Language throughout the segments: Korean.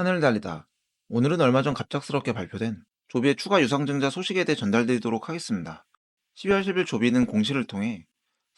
하늘을 달리다. 오늘은 얼마 전 갑작스럽게 발표된 조비의 추가 유상증자 소식에 대해 전달드리도록 하겠습니다. 12월 10일 조비는 공시를 통해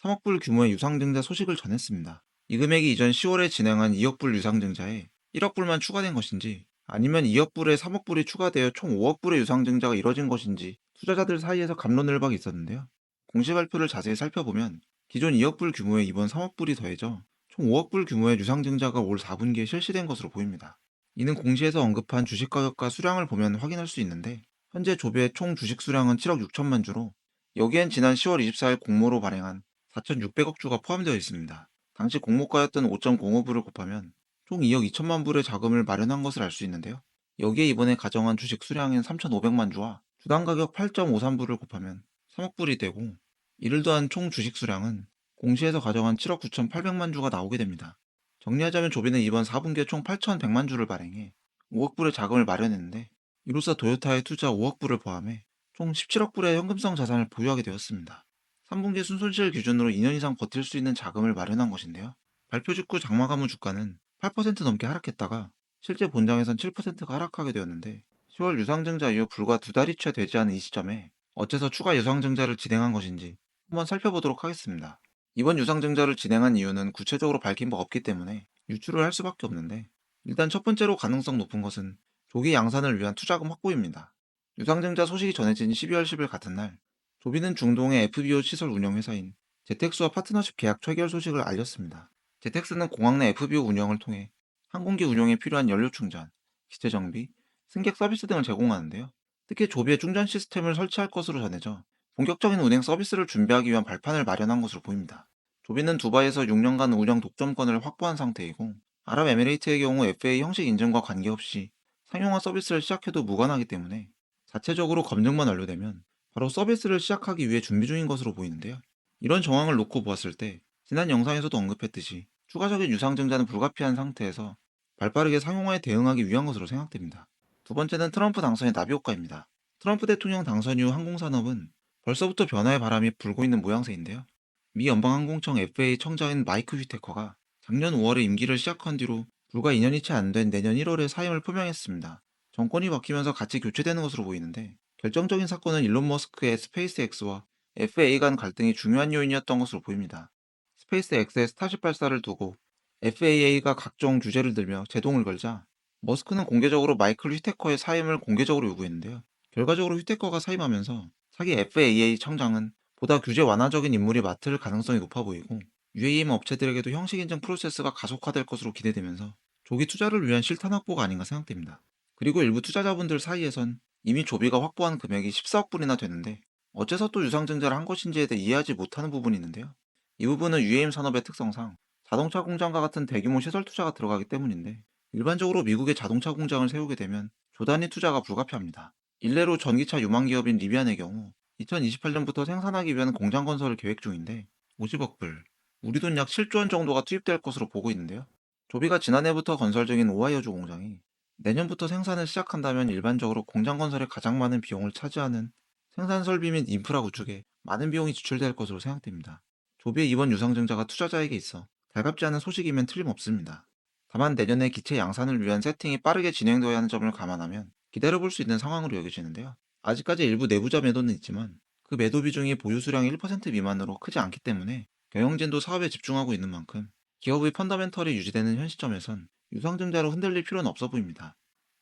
3억 불 규모의 유상증자 소식을 전했습니다. 이 금액이 이전 10월에 진행한 2억 불 유상증자에 1억 불만 추가된 것인지 아니면 2억 불에 3억 불이 추가되어 총 5억 불의 유상증자가 이뤄진 것인지 투자자들 사이에서 갑론을박이 있었는데요. 공시 발표를 자세히 살펴보면 기존 2억 불 규모의 이번 3억 불이 더해져 총 5억 불 규모의 유상증자가 올 4분기에 실시된 것으로 보입니다. 이는 공시에서 언급한 주식 가격과 수량을 보면 확인할 수 있는데 현재 조배의 총 주식 수량은 7억 6천만 주로 여기엔 지난 10월 24일 공모로 발행한 4,600억 주가 포함되어 있습니다. 당시 공모가였던 5.05불을 곱하면 총 2억 2천만 불의 자금을 마련한 것을 알 수 있는데요. 여기에 이번에 가정한 주식 수량인 3,500만 주와 주당 가격 8.53불을 곱하면 3억 불이 되고, 이를 더한 총 주식 수량은 공시에서 가정한 7억 9,800만 주가 나오게 됩니다. 정리하자면 조비는 이번 4분기에 총 8,100만 주를 발행해 5억 불의 자금을 마련했는데, 이로써 도요타의 투자 5억 불을 포함해 총 17억 불의 현금성 자산을 보유하게 되었습니다. 3분기 순손실 기준으로 2년 이상 버틸 수 있는 자금을 마련한 것인데요. 발표 직후 장마가무 주가는 8% 넘게 하락했다가 실제 본장에선 7%가 하락하게 되었는데, 10월 유상증자 이후 불과 두 달이 채 되지 않은 이 시점에 어째서 추가 유상증자를 진행한 것인지 한번 살펴보도록 하겠습니다. 이번 유상증자를 진행한 이유는 구체적으로 밝힌 바 없기 때문에 유추를 할 수밖에 없는데, 일단 첫 번째로 가능성 높은 것은 조기 양산을 위한 투자금 확보입니다. 유상증자 소식이 전해진 12월 10일 같은 날, 조비는 중동의 FBO 시설 운영 회사인 제텍스와 파트너십 계약 체결 소식을 알렸습니다. 제텍스는 공항 내 FBO 운영을 통해 항공기 운용에 필요한 연료 충전, 기체 정비, 승객 서비스 등을 제공하는데요. 특히 조비의 충전 시스템을 설치할 것으로 전해져 본격적인 운행 서비스를 준비하기 위한 발판을 마련한 것으로 보입니다. 조비는 두바이에서 6년간 운영 독점권을 확보한 상태이고, 아랍에미레이트의 경우 FAA 형식 인증과 관계없이 상용화 서비스를 시작해도 무관하기 때문에 자체적으로 검증만 완료되면 바로 서비스를 시작하기 위해 준비 중인 것으로 보이는데요. 이런 정황을 놓고 보았을 때 지난 영상에서도 언급했듯이 추가적인 유상증자는 불가피한 상태에서 발빠르게 상용화에 대응하기 위한 것으로 생각됩니다. 두 번째는 트럼프 당선의 나비 효과입니다. 트럼프 대통령 당선 이후 항공산업은 벌써부터 변화의 바람이 불고 있는 모양새인데요. 미 연방항공청 FAA 청장인 마이크 휘테커가 작년 5월에 임기를 시작한 뒤로 불과 2년이 채 안 된 내년 1월에 사임을 표명했습니다. 정권이 바뀌면서 같이 교체되는 것으로 보이는데, 결정적인 사건은 일론 머스크의 스페이스X와 FAA 간 갈등이 중요한 요인이었던 것으로 보입니다. 스페이스X의 스타쉽 발사를 두고 FAA가 각종 규제를 들며 제동을 걸자 머스크는 공개적으로 마이클 휘테커의 사임을 공개적으로 요구했는데요. 결과적으로 휘테커가 사임하면서 차기 FAA 청장은 보다 규제 완화적인 인물이 맡을 가능성이 높아 보이고, UAM 업체들에게도 형식 인증 프로세스가 가속화될 것으로 기대되면서 조기 투자를 위한 실탄 확보가 아닌가 생각됩니다. 그리고 일부 투자자분들 사이에선 이미 조비가 확보한 금액이 14억 불이나 되는데 어째서 또 유상증자를 한 것인지에 대해 이해하지 못하는 부분이 있는데요. 이 부분은 UAM 산업의 특성상 자동차 공장과 같은 대규모 시설 투자가 들어가기 때문인데, 일반적으로 미국의 자동차 공장을 세우게 되면 조단위 투자가 불가피합니다. 일례로 전기차 유망 기업인 리비안의 경우 2028년부터 생산하기 위한 공장 건설을 계획 중인데 50억 불, 우리 돈 약 7조 원 정도가 투입될 것으로 보고 있는데요. 조비가 지난해부터 건설 중인 오하이오주 공장이 내년부터 생산을 시작한다면 일반적으로 공장 건설에 가장 많은 비용을 차지하는 생산 설비 및 인프라 구축에 많은 비용이 지출될 것으로 생각됩니다. 조비의 이번 유상증자가 투자자에게 있어 달갑지 않은 소식이면 틀림없습니다. 다만 내년에 기체 양산을 위한 세팅이 빠르게 진행되어야 하는 점을 감안하면 기다려볼 수 있는 상황으로 여겨지는데요. 아직까지 일부 내부자 매도는 있지만 그 매도 비중이 보유 수량의 1% 미만으로 크지 않기 때문에 경영진도 사업에 집중하고 있는 만큼 기업의 펀더멘털이 유지되는 현 시점에선 유상증자로 흔들릴 필요는 없어 보입니다.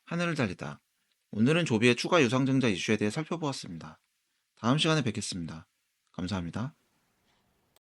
하늘을 달리다. 오늘은 조비의 추가 유상증자 이슈에 대해 살펴보았습니다. 다음 시간에 뵙겠습니다. 감사합니다.